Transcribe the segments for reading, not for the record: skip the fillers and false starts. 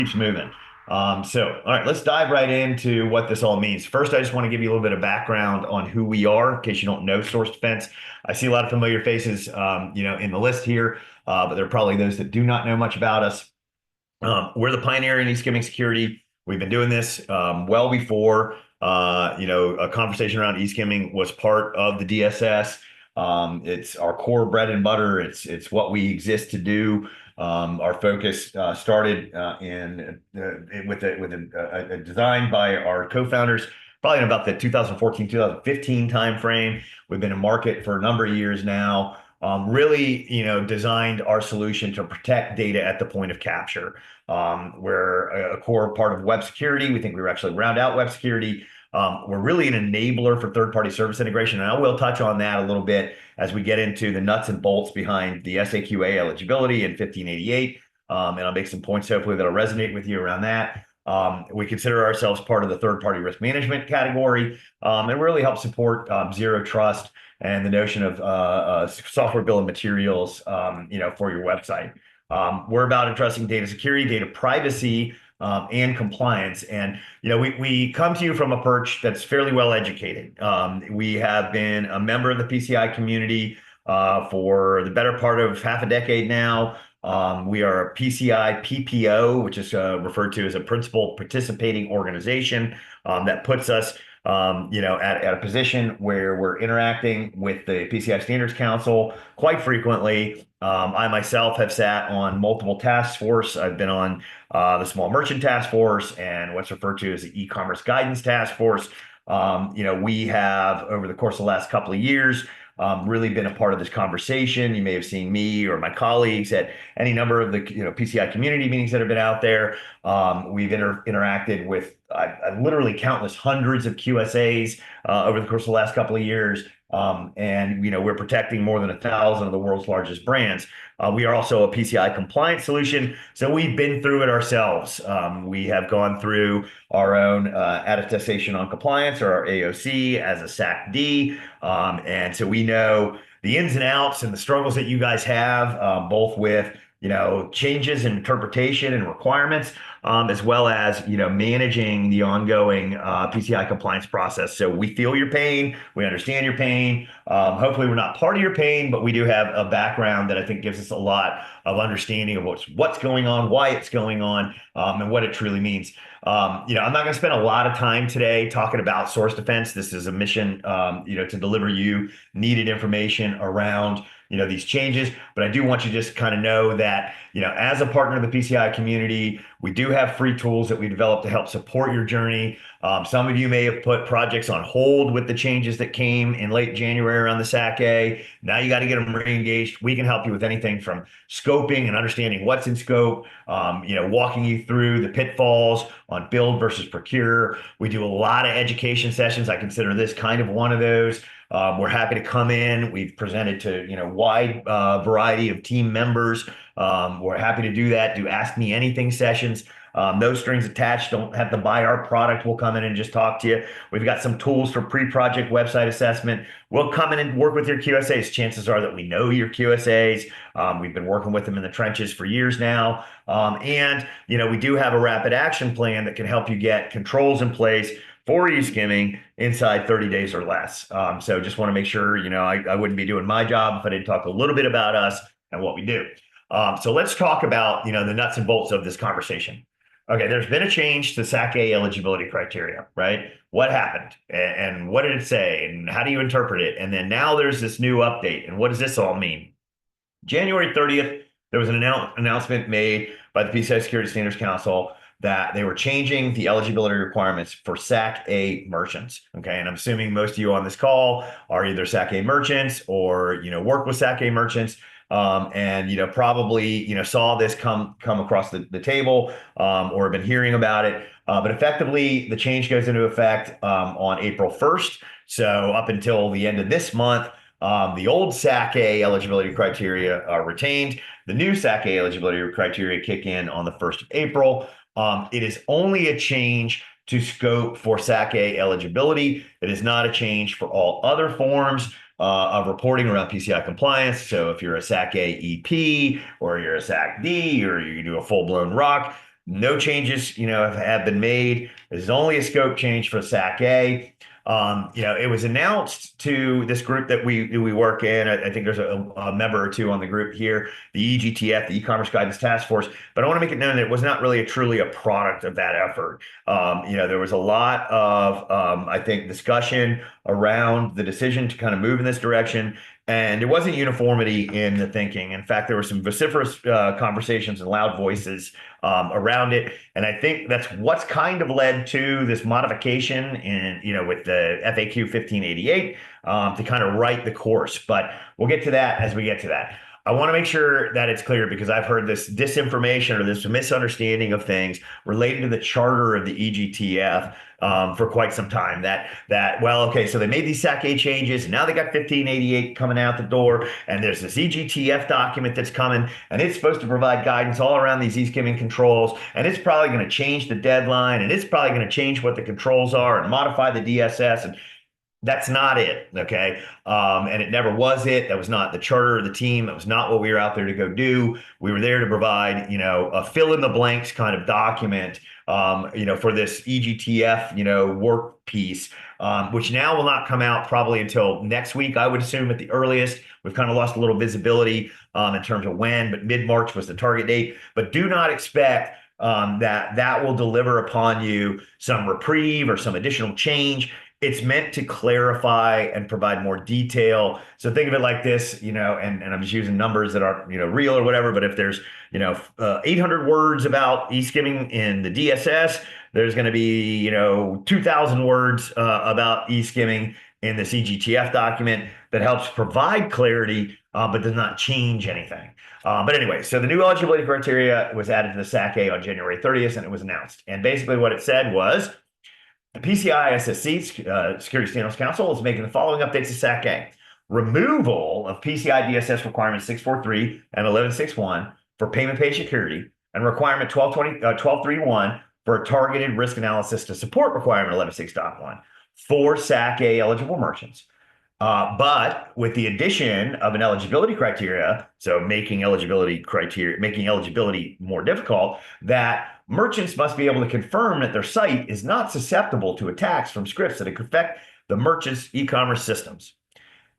Keeps moving. All right, let's dive right into what this all means. First, I just want to give you a little bit of background on who we are, in case you don't know Source Defense. I see a lot of familiar faces, in the list here, but there are probably those that do not know much about us. We're the pioneer in eSkimming security. We've been doing this well before, a conversation around eSkimming was part of the DSS. It's our core bread and butter. It's what we exist to do. Our focus started with a design by our co-founders, probably in about the 2014, 2015 timeframe. We've been in market for a number of years now. Really, designed our solution to protect data at the point of capture. We're a core part of web security. We think we actually round out web security. We're really an enabler for third-party service integration, and I will touch on that a little bit as we get into the nuts and bolts behind the SAQ-A eligibility in 1588, and I'll make some points hopefully that'll resonate with you around that. We consider ourselves part of the third-party risk management category, and really help support zero trust and the notion of software bill of materials, for your website. We're about addressing data security, data privacy, and compliance. And we come to you from a perch that's fairly well educated. We have been a member of the PCI community for the better part of half a decade now. We are a PCI PPO, which is referred to as a principal participating organization that puts us at a position where we're interacting with the PCI Standards Council quite frequently. I myself have sat on multiple task force. I've been on the Small Merchant Task Force and what's referred to as the E-commerce Guidance Task Force. We have, over the course of the last couple of years, really been a part of this conversation. You may have seen me or my colleagues at any number of the PCI community meetings that have been out there. We've interacted with literally countless hundreds of QSAs over the course of the last couple of years. And we're protecting more than 1,000 of the world's largest brands. We are also a PCI compliance solution, so we've been through it ourselves. We have gone through our own attestation on compliance, or our AOC, as a SAQ-D, and so we know the ins and outs and the struggles that you guys have, both with changes in interpretation and requirements, as well as managing the ongoing PCI compliance process. So we feel your pain, we understand your pain. Hopefully, we're not part of your pain, but we do have a background that I think gives us a lot of understanding of what's going on, why it's going on, and what it truly means. I'm not going to spend a lot of time today talking about Source Defense. This is a mission, to deliver you needed information around these changes. But I do want you to just kind of know that, as a partner of the PCI community, we do have free tools that we developed to help support your journey. Some of you may have put projects on hold with the changes that came in late January around the SAQ-A. Now you got to get them re-engaged. We can help you with anything from scoping and understanding what's in scope, walking you through the pitfalls on build versus procure. We do a lot of education sessions. I consider this kind of one of those. We're happy to come in. We've presented to wide variety of team members. We're happy to do that. Do Ask Me Anything sessions. No strings attached. Don't have to buy our product. We'll come in and just talk to you. We've got some tools for pre-project website assessment. We'll come in and work with your QSAs. Chances are that we know your QSAs. We've been working with them in the trenches for years now. And we do have a rapid action plan that can help you get controls in place for eSkimming inside 30 days or less. So just want to make sure, I wouldn't be doing my job if I didn't talk a little bit about us and what we do. So let's talk about, the nuts and bolts of this conversation. Okay, there's been a change to SAQ-A eligibility criteria, right? What happened and what did it say and how do you interpret it? And then now there's this new update, and what does this all mean? January 30th, there was an announcement made by the PCI Security Standards Council that they were changing the eligibility requirements for SAQ-A merchants. Okay, and I'm assuming most of you on this call are either SAQ-A merchants or work with SAQ-A merchants, and probably saw this come across the table, or have been hearing about it. But effectively, the change goes into effect on April 1st. So up until the end of this month, the old SAQ-A eligibility criteria are retained. The new SAQ-A eligibility criteria kick in on the 1st of April. It is only a change to scope for SAQ-A eligibility. It is not a change for all other forms of reporting around PCI compliance. So if you're a SAQ-A EP, or you're a SAQ-D, or you do a full-blown ROC, No changes, have been made. This is only a scope change for SAQ-A. It was announced to this group that we work in. I think there's a member or two on the group here, the EGTF, the E-commerce Guidance Task Force. But I want to make it known that it was not really truly a product of that effort. There was a lot of, I think, discussion around the decision to kind of move in this direction. And there wasn't uniformity in the thinking. In fact, there were some vociferous conversations and loud voices around it. And I think that's what's kind of led to this modification with the FAQ 1588 to kind of right the course. But we'll get to that as we get to that. I want to make sure that it's clear because I've heard this disinformation or this misunderstanding of things related to the charter of the EGTF for quite some time. Okay, so they made these SAQ-A changes, and now they got 1588 coming out the door, and there's this EGTF document that's coming, and it's supposed to provide guidance all around these eSkimming controls, and it's probably going to change the deadline, and it's probably going to change what the controls are and modify the DSS. And that's not it, okay? And it never was it. That was not the charter of the team. That was not what we were out there to go do. We were there to provide, a fill in the blanks kind of document, for this EGTF, work piece, which now will not come out probably until next week, I would assume at the earliest. We've kind of lost a little visibility in terms of when, but mid-March was the target date. But do not expect that will deliver upon you some reprieve or some additional change. It's meant to clarify and provide more detail. So think of it like this, and I'm just using numbers that aren't, real or whatever, but if there's, 800 words about eSkimming in the DSS, there's going to be, 2,000 words about eSkimming in this EGTF document that helps provide clarity, but does not change anything. But anyway, so the new eligibility criteria was added to the SAQ-A on January 30th, and it was announced. And basically what it said was, the PCI SSC, Security Standards Council, is making the following updates to SAQ-A. Removal of PCI DSS requirements 643 and 1161 for payment page security, and requirement 1231 for a targeted risk analysis to support requirement 11.6.1 for SAQ-A eligible merchants. But with the addition of an eligibility criteria, so making eligibility more difficult, that merchants must be able to confirm that their site is not susceptible to attacks from scripts that could affect the merchant's e-commerce systems.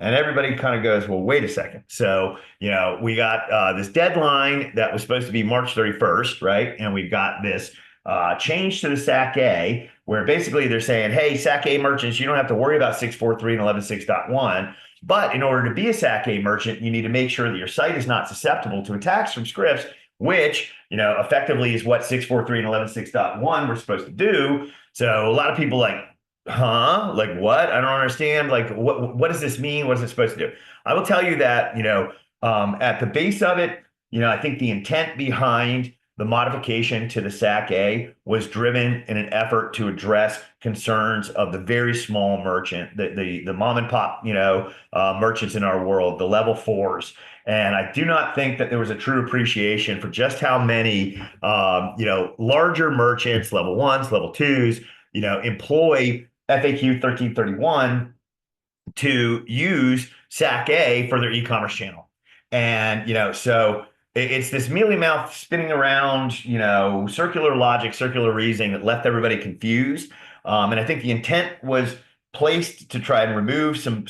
And everybody kind of goes, well, wait a second. So, we got this deadline that was supposed to be March 31st, right? And we've got this change to the SAQ-A where basically they're saying, hey, SAQ-A merchants, you don't have to worry about 643 and 11.6.1. But in order to be a SAQ-A merchant, you need to make sure that your site is not susceptible to attacks from scripts, which, effectively is what 643 and 11.6.1 were supposed to do. So a lot of people like, huh? Like what? I don't understand. Like, what does this mean? What is it supposed to do? I will tell you that, at the base of it, I think the intent behind the modification to the SAQ-A was driven in an effort to address concerns of the very small merchant, the mom and pop, merchants in our world, the level fours. And I do not think that there was a true appreciation for just how many, larger merchants, level ones, level twos, employ FAQ 1331 to use SAQ-A for their e-commerce channel. And, so it's this mealy mouth spinning around, circular logic, circular reasoning that left everybody confused. And I think the intent was placed to try and remove some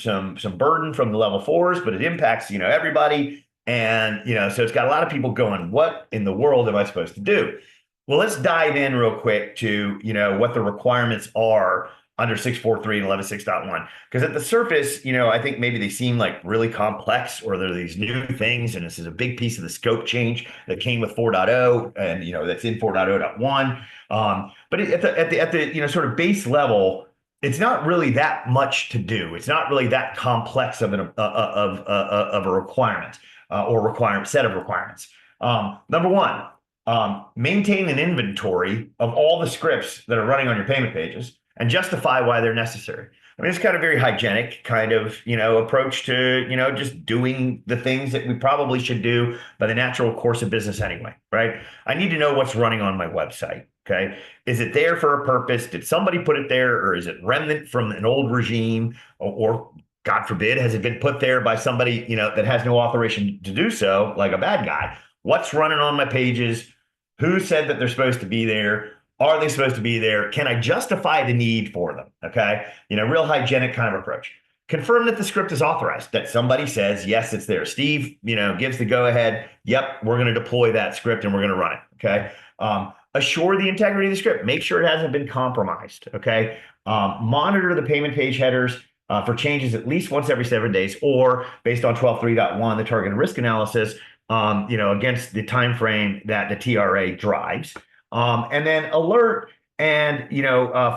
burden from the level fours, but it impacts, everybody. And, so it's got a lot of people going, what in the world am I supposed to do? Well, let's dive in real quick to, what the requirements are under 643 and 11.6.1. Because at the surface, I think maybe they seem like really complex, or they're these new things, and this is a big piece of the scope change that came with 4.0 and, that's in 4.0.1. But at the sort of base level, it's not really that much to do. It's not really that complex of a requirement or set of requirements. Number one, maintain an inventory of all the scripts that are running on your payment pages and justify why they're necessary. I mean, it's kind of very hygienic kind of, approach to, just doing the things that we probably should do by the natural course of business anyway, right? I need to know what's running on my website, okay? Is it there for a purpose? Did somebody put it there, or is it remnant from an old regime, or God forbid, has it been put there by somebody, that has no authorization to do so, like a bad guy? What's running on my pages? Who said that they're supposed to be there? Are they supposed to be there? Can I justify the need for them? Okay. Real hygienic kind of approach. Confirm that the script is authorized, that somebody says, yes, it's there. Steve, gives the go ahead. Yep, we're going to deploy that script and we're going to run it. Okay. Assure the integrity of the script. Make sure it hasn't been compromised. Okay. Monitor the payment page headers for changes at least once every 7 days, or based on 12.3.1, the target risk analysis, against the time frame that the TRA drives. And then alert and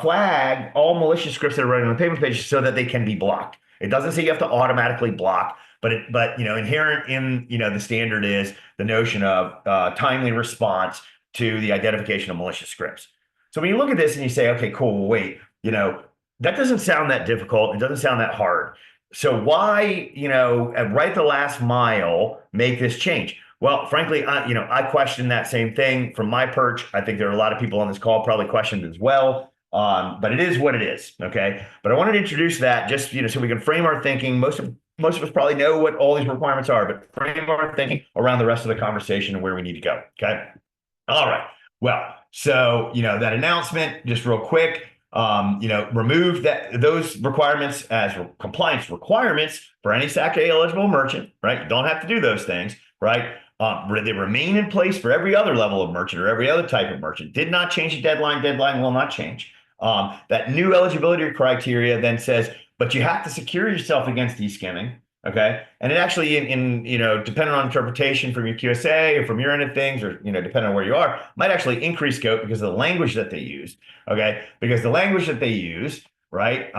flag all malicious scripts that are running on the payment page so that they can be blocked. It doesn't say you have to automatically block, but inherent in the standard is the notion of timely response to the identification of malicious scripts. So when you look at this and you say, okay, cool, well, wait, that doesn't sound that difficult. It doesn't sound that hard. So why, right at the last mile, make this change? Well, frankly, I question that same thing from my perch. I think there are a lot of people on this call probably questioned as well. But it is what it is. Okay. But I wanted to introduce that just, so we can frame our thinking. Most of us probably know what all these requirements are, but frame our thinking around the rest of the conversation and where we need to go. Okay. All right. Well, so, that announcement, just real quick, remove those requirements as compliance requirements for any SAQ-A eligible merchant, right? You don't have to do those things, right? They remain in place for every other level of merchant or every other type of merchant. Did not change the deadline. Deadline will not change. That new eligibility criteria then says, but you have to secure yourself against eSkimming. Okay. And it actually, depending on interpretation from your QSA or from your end of things, or, depending on where you are, might actually increase scope because of the language that they use. Okay. Because the language that they use, right,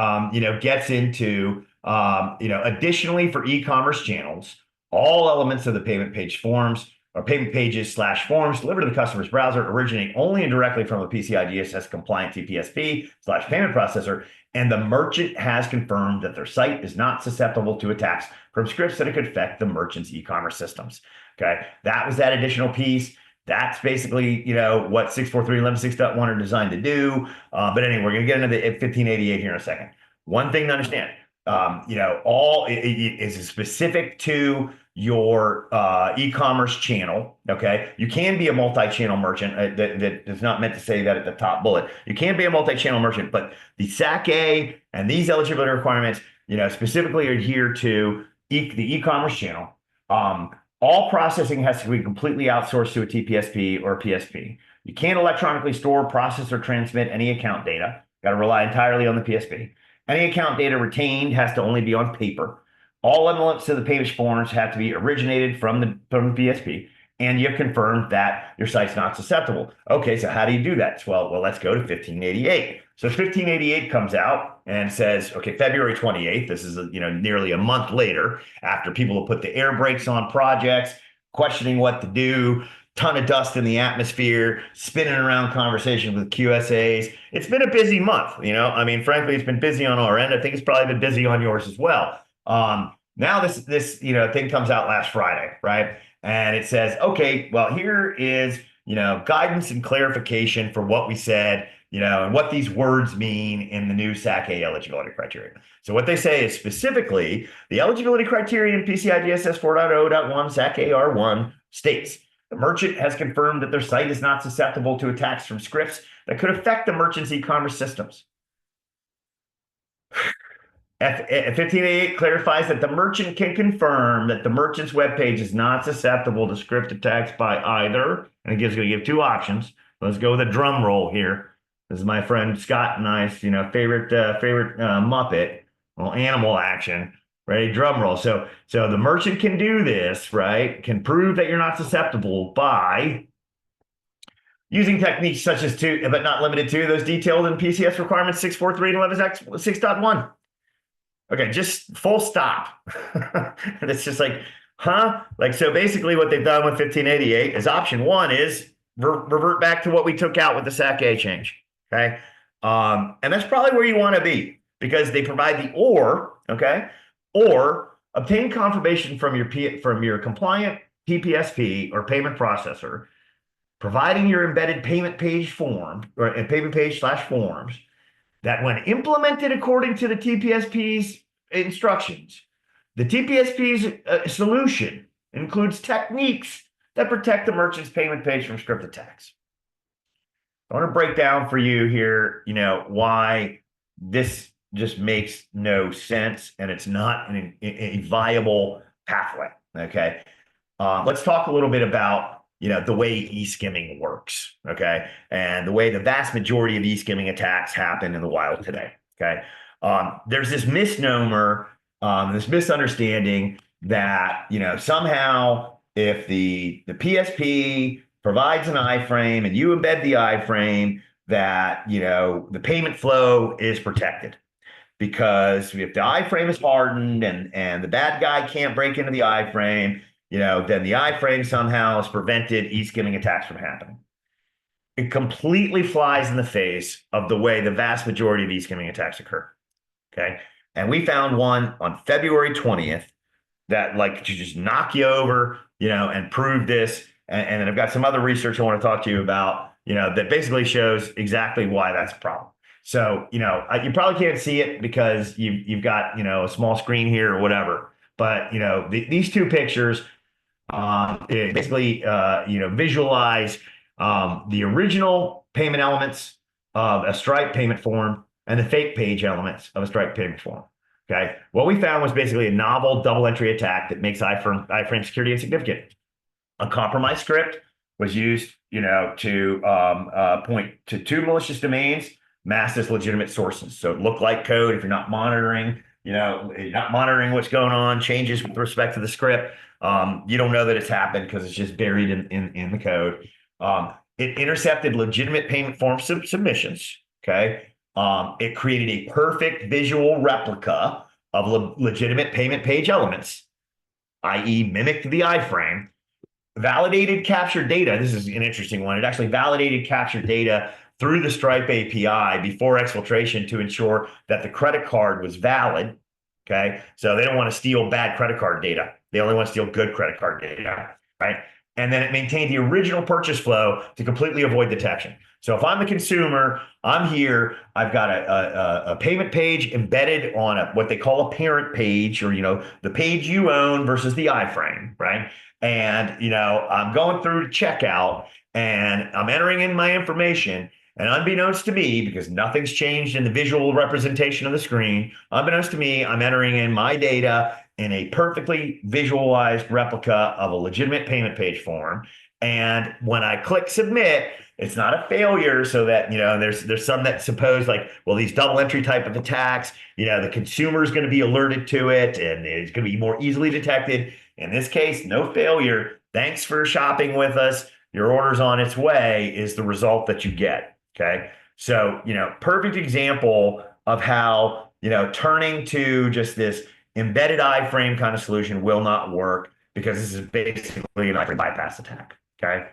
gets into, additionally for e-commerce channels, all elements of the payment page forms or payment pages / forms delivered to the customer's browser originate only and directly from a PCI DSS compliant TPSP / payment processor. And the merchant has confirmed that their site is not susceptible to attacks from scripts that could affect the merchant's e-commerce systems. Okay, that was that additional piece. That's basically, what 643 and 11.6.1 are designed to do. But anyway, we're going to get into the 1588 here in a second. One thing to understand, all it is specific to your e-commerce channel. Okay, you can be a multi-channel merchant. That is not meant to say that at the top bullet. You can be a multi-channel merchant, but the SAQ-A and these eligibility requirements, specifically adhere to the e-commerce channel. All processing has to be completely outsourced to a TPSP or a PSP. You can't electronically store, process, or transmit any account data. Got to rely entirely on the PSP. Any account data retained has to only be on paper. All elements to the payment forms have to be originated from the PSP, and you've confirmed that your site's not susceptible. Okay, so how do you do that? Well, let's go to 1588. So 1588 comes out and says, okay, February 28th, this is nearly a month later, after people have put the air brakes on projects, questioning what to do, ton of dust in the atmosphere, spinning around conversations with QSAs. It's been a busy month, frankly, it's been busy on our end. I think it's probably been busy on yours as well. Now this thing comes out last Friday, right? And it says, okay, well, here is, guidance and clarification for what we said, and what these words mean in the new SAQ-A eligibility criteria. So what they say is specifically the eligibility criteria in PCI DSS 4.0.1 SAQ-A R1 states the merchant has confirmed that their site is not susceptible to attacks from scripts that could affect the merchant's e-commerce systems. 1588 clarifies that the merchant can confirm that the merchant's webpage is not susceptible to script attacks by either, and it's going to give two options. Let's go with a drum roll here. This is my friend Scott and I's, favorite Muppet, well, animal action. Ready, drum roll. So the merchant can do this, right? Can prove that you're not susceptible by using techniques such as but not limited to, those detailed in PCS requirements 643 and 11.6.1. Okay, just full stop. And it's just like, huh? So basically what they've done with 1588 is option one is revert back to what we took out with the SAQ-A change. Okay. And that's probably where you want to be, because they provide the okay, or obtain confirmation from your compliant PPSP or payment processor, providing your embedded payment page form or payment page / forms, that when implemented according to the TPSP's instructions, the TPSP's solution includes techniques that protect the merchant's payment page from script attacks. I want to break down for you here, why this just makes no sense and it's not a viable pathway. Okay. Let's talk a little bit about, the way eSkimming works. Okay. And the way the vast majority of eSkimming attacks happen in the wild today. Okay. There's this misnomer, this misunderstanding that, somehow if the PSP provides an iframe and you embed the iframe, that, the payment flow is protected. Because if the iframe is hardened and the bad guy can't break into the iframe, then the iframe somehow has prevented eSkimming attacks from happening. It completely flies in the face of the way the vast majority of eSkimming attacks occur. Okay. And we found one on February 20th that like to just knock you over, and prove this. And then I've got some other research I want to talk to you about, that basically shows exactly why that's a problem. So, you probably can't see it because you've got, a small screen here or whatever. But, these two pictures basically, visualize the original payment elements of a Stripe payment form and the fake page elements of a Stripe payment form. Okay. What we found was basically a novel double entry attack that makes iframe security insignificant. A compromised script was used, to point to two malicious domains, masked as legitimate sources. So it looked like code. If you're not monitoring, what's going on, changes with respect to the script, you don't know that it's happened because it's just buried in the code. It intercepted legitimate payment form submissions. Okay. It created a perfect visual replica of legitimate payment page elements, i.e. mimicked the iframe, validated captured data. This is an interesting one. It actually validated captured data through the Stripe API before exfiltration to ensure that the credit card was valid. Okay. So they don't want to steal bad credit card data. They only want to steal good credit card data. Right. And then it maintained the original purchase flow to completely avoid detection. So if I'm the consumer, I'm here, I've got a payment page embedded on what they call a parent page, or, the page you own versus the iframe, right? And, I'm going through to checkout and I'm entering in my information, and unbeknownst to me, because nothing's changed in the visual representation of the screen, unbeknownst to me, I'm entering in my data in a perfectly visualized replica of a legitimate payment page form. And when I click submit, it's not a failure, so that, there's some that suppose like, well, these double entry type of attacks, the consumer is going to be alerted to it and it's going to be more easily detected. In this case, no failure. Thanks for shopping with us. Your order's on its way is the result that you get. Okay. So, perfect example of how, turning to just this embedded iframe kind of solution will not work, because this is basically an iframe bypass attack. Okay.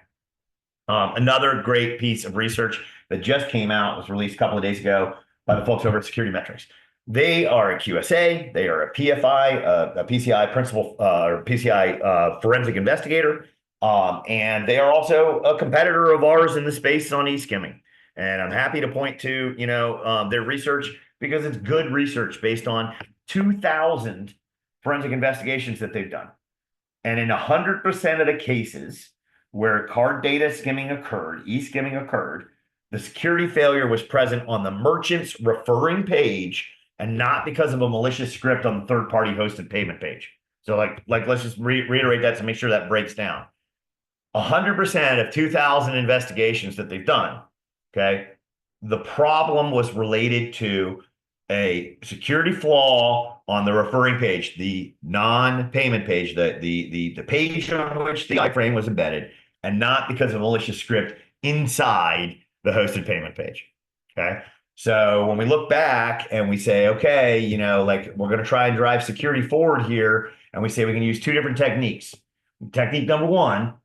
Another great piece of research that just came out, was released a couple of days ago by the folks over at Security Metrics. They are a QSA, they are a PFI, a PCI principal, or PCI forensic investigator, and they are also a competitor of ours in the space on eSkimming. And I'm happy to point to, their research, because it's good research based on 2,000 forensic investigations that they've done. And in 100% of the cases where card data skimming occurred, eSkimming occurred, the security failure was present on the merchant's referring page and not because of a malicious script on the third-party hosted payment page. So like let's just reiterate that to make sure that breaks down. 100% of 2,000 investigations that they've done, okay, the problem was related to a security flaw on the referring page, the non-payment page, the page on which the iframe was embedded, and not because of a malicious script inside the hosted payment page. Okay. So when we look back and we say, okay, we're going to try and drive security forward here, and we say we can use two different techniques. Technique number one,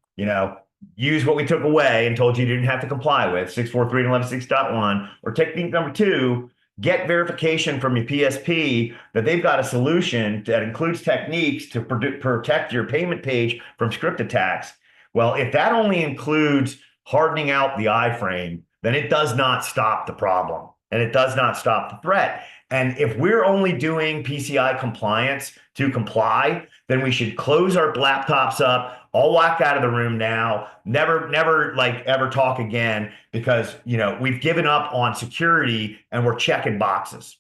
use what we took away and told you didn't have to comply with, 643 and 11.6.1, or technique number two, get verification from your PSP that they've got a solution that includes techniques to protect your payment page from script attacks. Well, if that only includes hardening out the iframe, then it does not stop the problem, and it does not stop the threat. And if we're only doing PCI compliance to comply, then we should close our laptops up, all walk out of the room now, never like ever talk again, because we've given up on security and we're checking boxes.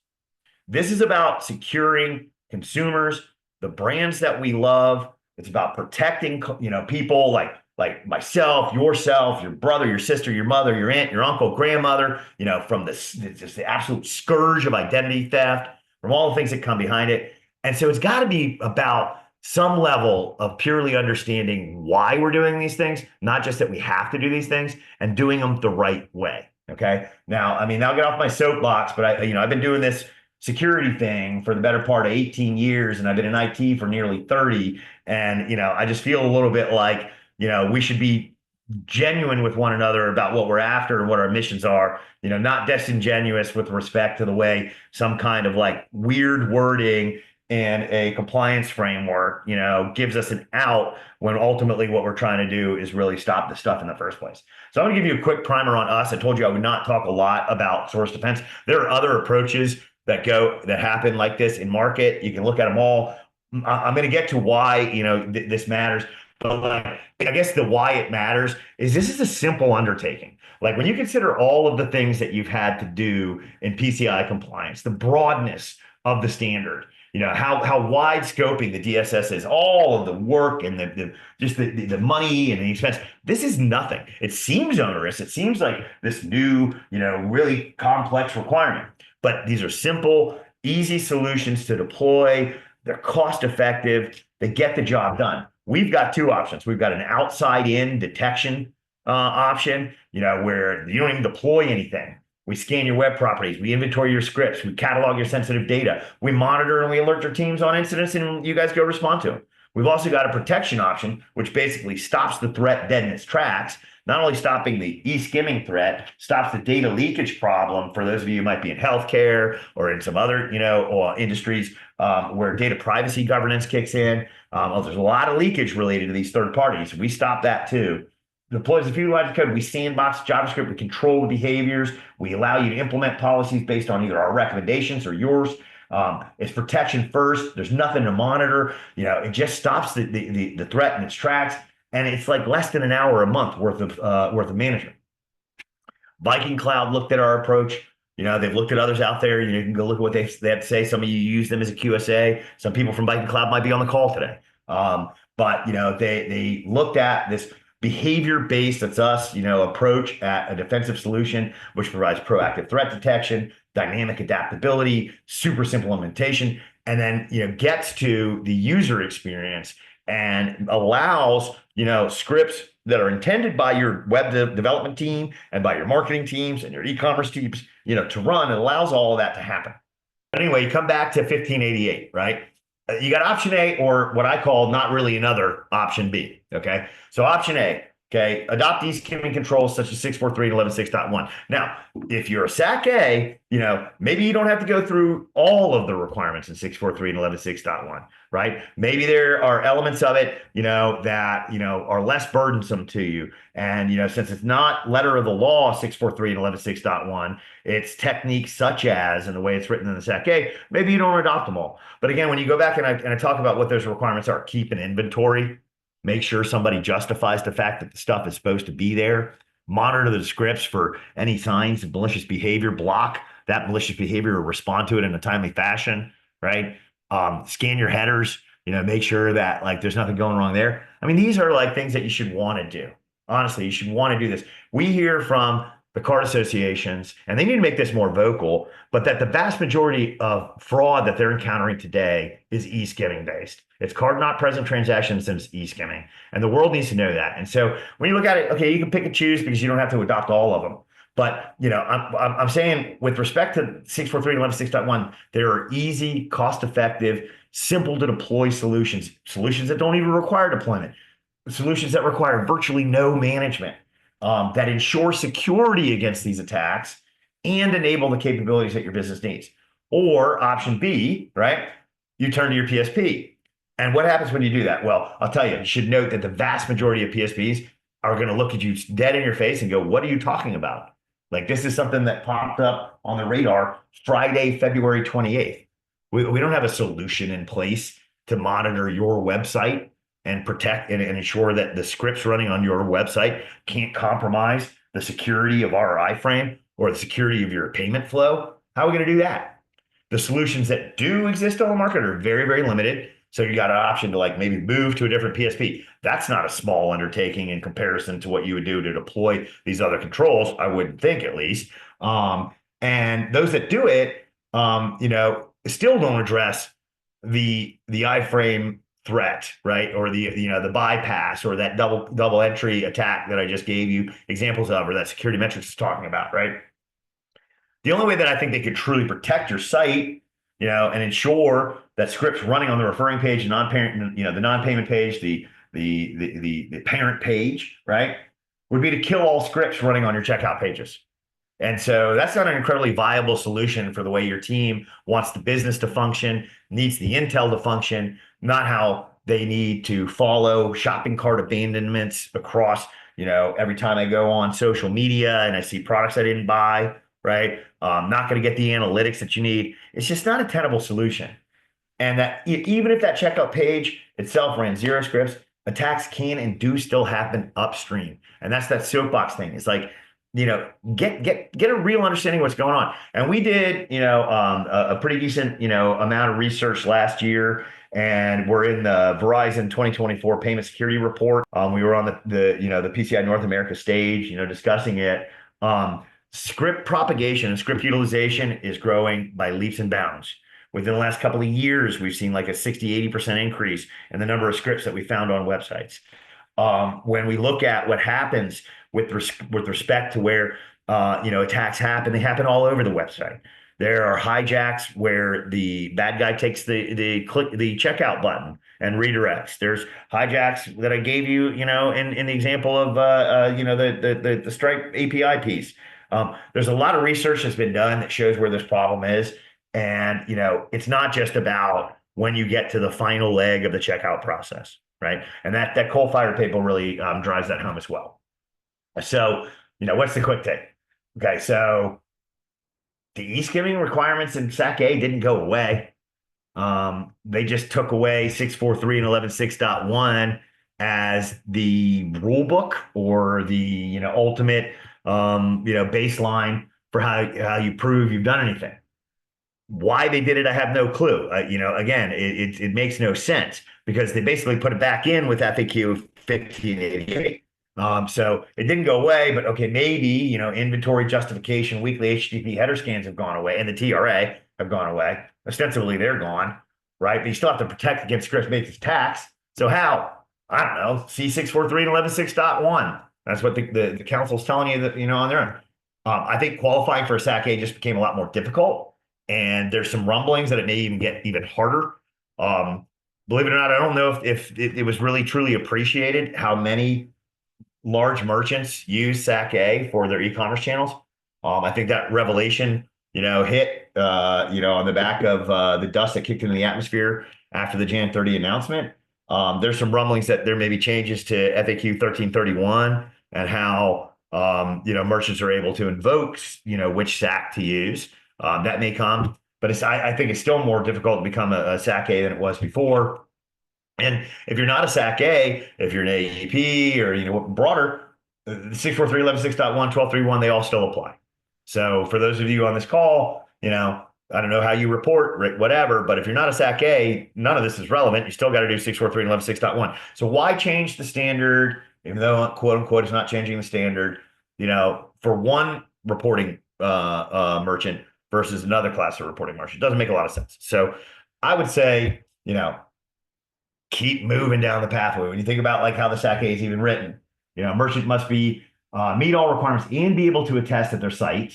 This is about securing consumers, the brands that we love. It's about protecting, people like myself, yourself, your brother, your sister, your mother, your aunt, your uncle, grandmother, from just the absolute scourge of identity theft, from all the things that come behind it. And so it's got to be about some level of purely understanding why we're doing these things, not just that we have to do these things, and doing them the right way. Okay. Now, I mean, I'll get off my soapbox, but I've been doing this security thing for the better part of 18 years, and I've been in IT for nearly 30. And, I just feel a little bit like, we should be genuine with one another about what we're after and what our missions are, not disingenuous with respect to the way some kind of like weird wording and a compliance framework, gives us an out when ultimately what we're trying to do is really stop the stuff in the first place. So I'm going to give you a quick primer on us. I told you I would not talk a lot about source defense. There are other approaches that happen like this in market. You can look at them all. I'm going to get to why, this matters. But I guess the why it matters is this is a simple undertaking. Like when you consider all of the things that you've had to do in PCI compliance, the broadness of the standard, how wide scoping the DSS is, all of the work and the money and the expense. This is nothing. It seems onerous. It seems like this new, really complex requirement. But these are simple, easy solutions to deploy. They're cost effective. They get the job done. We've got two options. We've got an outside-in detection option, where you don't even deploy anything. We scan your web properties. We inventory your scripts. We catalog your sensitive data. We monitor and we alert your teams on incidents, and you guys go respond to them. We've also got a protection option, which basically stops the threat dead in its tracks. Not only stopping the eSkimming threat, stops the data leakage problem for those of you who might be in healthcare or in some other, or industries where data privacy governance kicks in. There's a lot of leakage related to these third parties. We stop that too. Deploys a few lines of code. We sandbox JavaScript. We control the behaviors. We allow you to implement policies based on either our recommendations or yours. It's protection first. There's nothing to monitor. It just stops the threat in its tracks. And it's like less than an hour a month worth of management. Viking Cloud looked at our approach. They've looked at others out there. You can go look at what they have to say. Some of you use them as a QSA. Some people from Viking Cloud might be on the call today. But they looked at this behavior-based, that's us, approach at a defensive solution, which provides proactive threat detection, dynamic adaptability, super simple implementation, and then, gets to the user experience and allows, scripts that are intended by your web development team and by your marketing teams and your e-commerce teams, to run. It allows all of that to happen. But anyway, you come back to 1588, right? You got option A, or what I call not really another, option B. Okay. So option A, okay, adopt eSkimming controls such as 643 and 11.6.1. Now, if you're a SAQ-A, maybe you don't have to go through all of the requirements in 643 and 11.6.1, right? Maybe there are elements of it, that, are less burdensome to you. And, since it's not letter of the law, 643 and 11.6.1, it's techniques such as, and the way it's written in the SAQ-A, maybe you don't adopt them all. But again, when you go back and I talk about what those requirements are, keep an inventory. Make sure somebody justifies the fact that the stuff is supposed to be there. Monitor the scripts for any signs of malicious behavior. Block that malicious behavior or respond to it in a timely fashion, right? Scan your headers, make sure that there's nothing going wrong there. I mean, these are things that you should want to do. Honestly, you should want to do this. We hear from the card associations, and they need to make this more vocal, but that the vast majority of fraud that they're encountering today is eSkimming based. It's card not present transactions and it's eSkimming. And the world needs to know that. And so when you look at it, okay, you can pick and choose because you don't have to adopt all of them. But I'm saying with respect to 643 and 11.6.1, there are easy, cost-effective, simple to deploy solutions that don't even require deployment, solutions that require virtually no management, that ensure security against these attacks and enable the capabilities that your business needs. Or option B, right? You turn to your PSP. And what happens when you do that? Well, I'll tell you, you should note that the vast majority of PSPs are going to look at you dead in your face and go, what are you talking about? Like this is something that popped up on the radar Friday, February 28th. We don't have a solution in place to monitor your website and protect and ensure that the scripts running on your website can't compromise the security of our iframe or the security of your payment flow. How are we going to do that? The solutions that do exist on the market are very, very limited. So you got an option to like maybe move to a different PSP. That's not a small undertaking in comparison to what you would do to deploy these other controls, I wouldn't think at least. And those that do it, still don't address the iframe threat, right? Or the bypass or that double entry attack that I just gave you examples of, or that security metrics is talking about, right? The only way that I think they could truly protect your site, and ensure that scripts running on the referring page, the non-parent, the non-payment page, the parent page, right, would be to kill all scripts running on your checkout pages. And so that's not an incredibly viable solution for the way your team wants the business to function, needs the intel to function, not how they need to follow shopping cart abandonments across, every time I go on social media and I see products I didn't buy, right? Not going to get the analytics that you need. It's just not a tenable solution. And that even if that checkout page itself ran zero scripts, attacks can and do still happen upstream. And that's that soapbox thing. It's like, get a real understanding of what's going on. And we did, a pretty decent, amount of research last year. And we're in the Verizon 2024 Payment Security Report. We were on the PCI North America stage, discussing it. Script propagation and script utilization is growing by leaps and bounds. Within the last couple of years, we've seen like a 60-80% increase in the number of scripts that we found on websites. When we look at what happens with respect to where attacks happen, they happen all over the website. There are hijacks where the bad guy takes the checkout button and redirects. There's hijacks that I gave you, in the example of the Stripe API piece. There's a lot of research that's been done that shows where this problem is. And, it's not just about when you get to the final leg of the checkout process, right? And that coal-fired paper really drives that home as well. So, what's the quick take? Okay, so the eSkimming requirements in SAQ-A didn't go away. They just took away 643 and 11.6.1 as the rule book or the ultimate baseline for how you prove you've done anything. Why they did it, I have no clue. Again, it makes no sense because they basically put it back in with FAQ 1588. So it didn't go away, but okay, maybe, inventory justification, weekly HTTP header scans have gone away, and the TRA have gone away. Ostensibly, they're gone, right? But you still have to protect against script-based attacks. So how? I don't know. C643 and 11.6.1. That's what the council's telling you that, on their own. I think qualifying for a SAQ-A just became a lot more difficult. And there's some rumblings that it may even get even harder. Believe it or not, I don't know if it was really truly appreciated how many large merchants use SAQ-A for their e-commerce channels. I think that revelation, hit, on the back of the dust that kicked into the atmosphere after the Jan 30 announcement. There's some rumblings that there may be changes to FAQ 1331 and how, merchants are able to invoke, which SAQ to use. That may come, but I think it's still more difficult to become a SAQ-A than it was before. And if you're not a SAQ-A, if you're an AEP or broader, 643, 11.6.1, 12.3.1, they all still apply. So for those of you on this call, I don't know how you report, right, whatever, but if you're not a SAQ-A, none of this is relevant. You still got to do 643 and 11.6.1. So why change the standard, even though quote unquote it's not changing the standard, for one reporting merchant versus another class of reporting merchant? It doesn't make a lot of sense. So I would say, keep moving down the pathway. When you think about like how the SAQ-A is even written, merchant must be meet all requirements and be able to attest that their site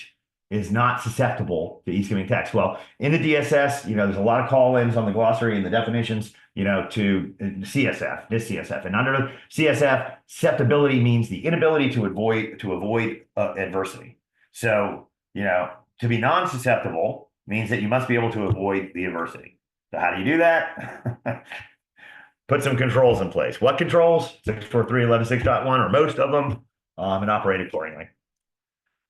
is not susceptible to eSkimming text. Well, in the DSS, there's a lot of call-ins on the glossary and the definitions, to CSF, this CSF. And under CSF, susceptibility means the inability to avoid adversity. So, to be non-susceptible means that you must be able to avoid the adversity. So how do you do that? Put some controls in place. What controls? 643, 11.6.1, or most of them, and operate accordingly.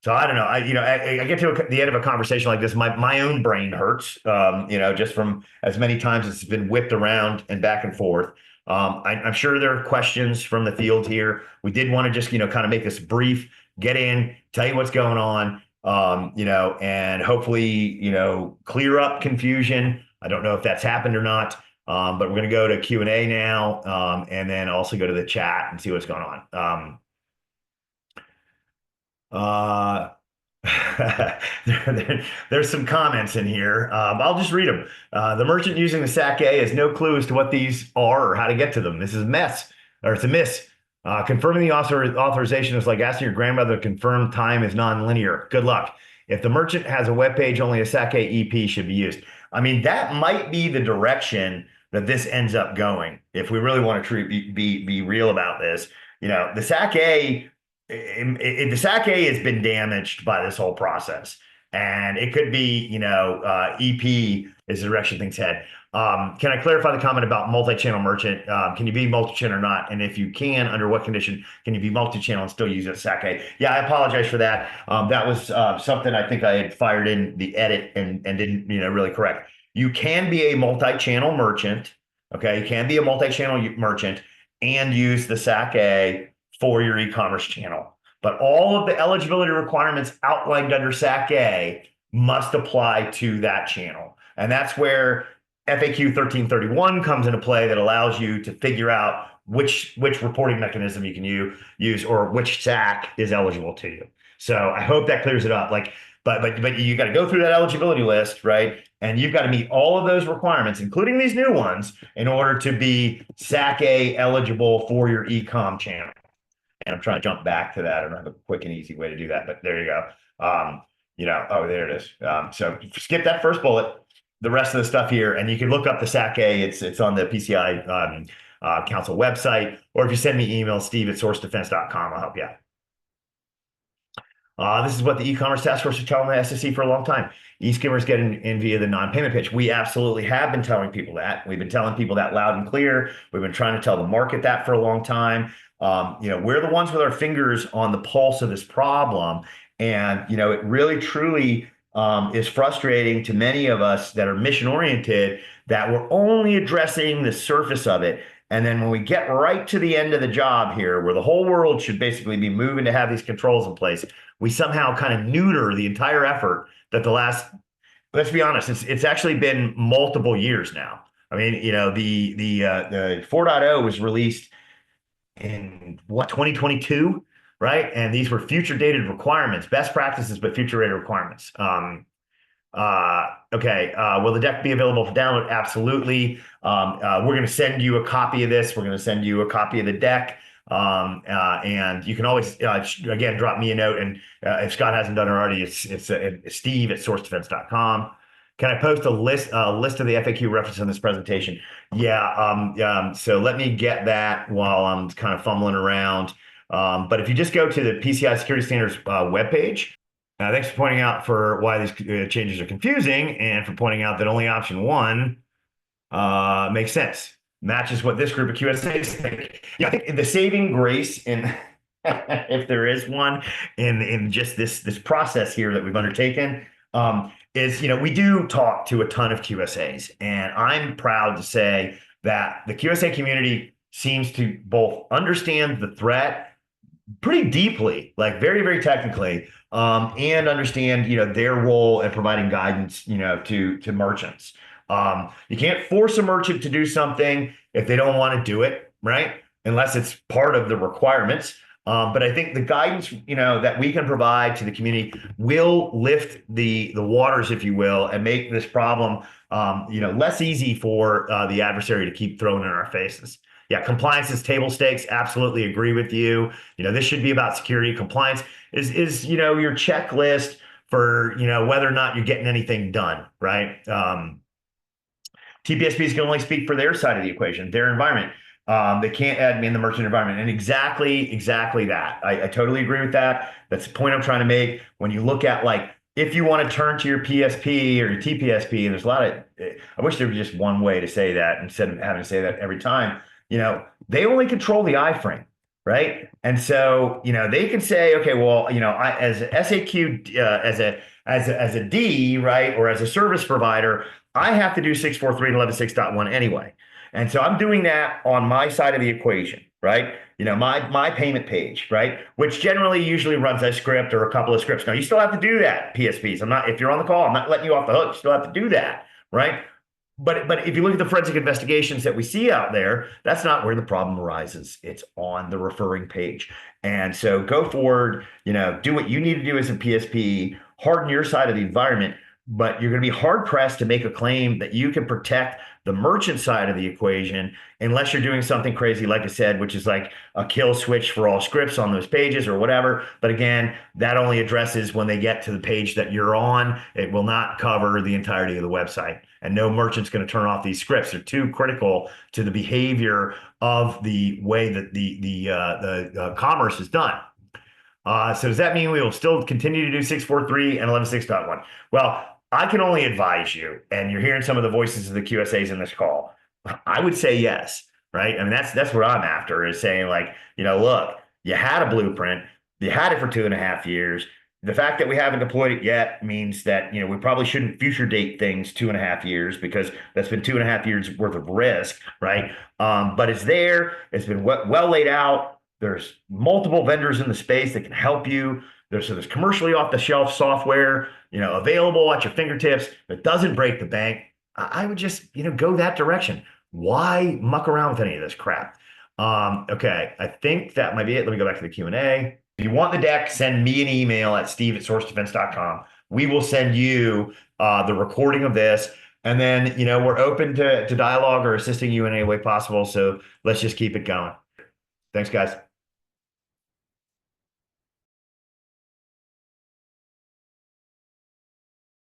So I don't know. I get to the end of a conversation like this, my own brain hurts. Just from as many times it's been whipped around and back and forth. I'm sure there are questions from the field here. We did want to just kind of make this brief, get in, tell you what's going on, and hopefully clear up confusion. I don't know if that's happened or not, but we're going to go to Q&A now, and then also go to the chat and see what's going on. Uh, there's some comments in here. I'll just read them. The merchant using the SAQ-A has no clue as to what these are or how to get to them. This is a mess, or it's a miss. Confirming the authorization is like asking your grandmother to confirm time is non-linear. Good luck. If the merchant has a web page, only a SAQ-A EP should be used. I mean, that might be the direction that this ends up going. If we really want to be real about this, the SAQ-A the SAQ-A has been damaged by this whole process, and it could be, EP is the direction things head. Can I clarify the comment about multi-channel merchant? Can you be multi-channel or not? And if you can, under what condition can you be multi-channel and still use a SAQ-A? Yeah, I apologize for that. That was something I think I had fired in the edit and didn't, really correct. You can be a multi-channel merchant. Okay, you can be a multi-channel merchant and use the SAQ-A for your e-commerce channel. But all of the eligibility requirements outlined under SAQ-A must apply to that channel. And that's where FAQ 1331 comes into play, that allows you to figure out which reporting mechanism you can use or which SAQ is eligible to you. So I hope that clears it up. But you got to go through that eligibility list, right? And you've got to meet all of those requirements, including these new ones, in order to be SAQ-A eligible for your e-com channel. And I'm trying to jump back to that. I don't have a quick and easy way to do that, but there you go. Oh, there it is. So skip that first bullet, the rest of the stuff here, and you can look up the SAQ-A. It's on the PCI Council website, or if you send me email, steve@sourcedefense.com, I'll help you out. This is what the e-commerce task force is telling the SEC for a long time. E-skimmers get in via the non-payment pitch. We absolutely have been telling people that. We've been telling people that loud and clear. We've been trying to tell the market that for a long time. We're the ones with our fingers on the pulse of this problem. And, it really, truly is frustrating to many of us that are mission oriented, that we're only addressing the surface of it. And then when we get right to the end of the job here, where the whole world should basically be moving to have these controls in place, we somehow kind of neuter the entire effort that let's be honest, it's actually been multiple years now. I mean, the 4.0 was released in 2022, right? And these were future dated requirements, best practices, but future dated requirements. Okay. Will the deck be available for download? Absolutely. We're going to send you a copy of this. We're going to send you a copy of the deck. And you can always, again, drop me a note. And if Scott hasn't done it already, it's steve@sourcedefense.com. Can I post a list of the FAQ references in this presentation? Yeah. So let me get that while I'm kind of fumbling around. But if you just go to the PCI Security Standards webpage, thanks for pointing out for why these changes are confusing, and for pointing out that only option one makes sense. Matches what this group of QSAs think. Yeah, I think the saving grace in if there is one in just this process here that we've undertaken, is, we do talk to a ton of QSAs, and I'm proud to say that the QSA community seems to both understand the threat pretty deeply, like very, very technically, and understand, their role in providing guidance, to merchants. You can't force a merchant to do something if they don't want to do it, right? Unless it's part of the requirements. But I think the guidance, that we can provide to the community will lift the waters, if you will, and make this problem, less easy for the adversary to keep throwing in our faces. Yeah, compliance is table stakes. Absolutely agree with you. This should be about security. Compliance is your checklist for, whether or not you're getting anything done, right? TPSPs can only speak for their side of the equation, their environment. They can't admin the merchant environment. And exactly that. I totally agree with that. That's the point I'm trying to make. When you look at, if you want to turn to your PSP or your TPSP, and there's a lot of, I wish there was just one way to say that instead of having to say that every time. They only control the iframe. right? And so, they can say, okay, well, as a SAQ, as a D, right, or as a service provider, I have to do 643 and 11.6.1 anyway. And so I'm doing that on my side of the equation, right? My payment page, right? Which generally usually runs a script or a couple of scripts. Now you still have to do that, PSPs. If you're on the call, I'm not letting you off the hook. You still have to do that, right? But if you look at the forensic investigations that we see out there, that's not where the problem arises. It's on the referring page. And so go forward, do what you need to do as a PSP, harden your side of the environment, but you're going to be hard pressed to make a claim that you can protect the merchant side of the equation unless you're doing something crazy, like I said, which is like a kill switch for all scripts on those pages or whatever. But again, that only addresses when they get to the page that you're on. It will not cover the entirety of the website. And no merchant's going to turn off these scripts. They're too critical to the behavior of the way that the commerce is done. So does that mean we will still continue to do 643 and 11.6.1? Well, I can only advise you, and you're hearing some of the voices of the QSAs in this call. I would say yes, right? I mean, that's what I'm after, is saying like, look, you had a blueprint, you had it for 2.5 years. The fact that we haven't deployed it yet means that, we probably shouldn't future date things 2.5 years, because that's been 2.5 years worth of risk, right? But it's there. It's been well laid out. There's multiple vendors in the space that can help you. There's commercially off the shelf software, available at your fingertips that doesn't break the bank. I would just, go that direction. Why muck around with any of this crap? Okay, I think that might be it. Let me go back to the Q&A. If you want the deck, send me an email at steve@sourcedefense.com. We will send you the recording of this. And then, we're open to dialogue or assisting you in any way possible. So let's just keep it going. Thanks, guys.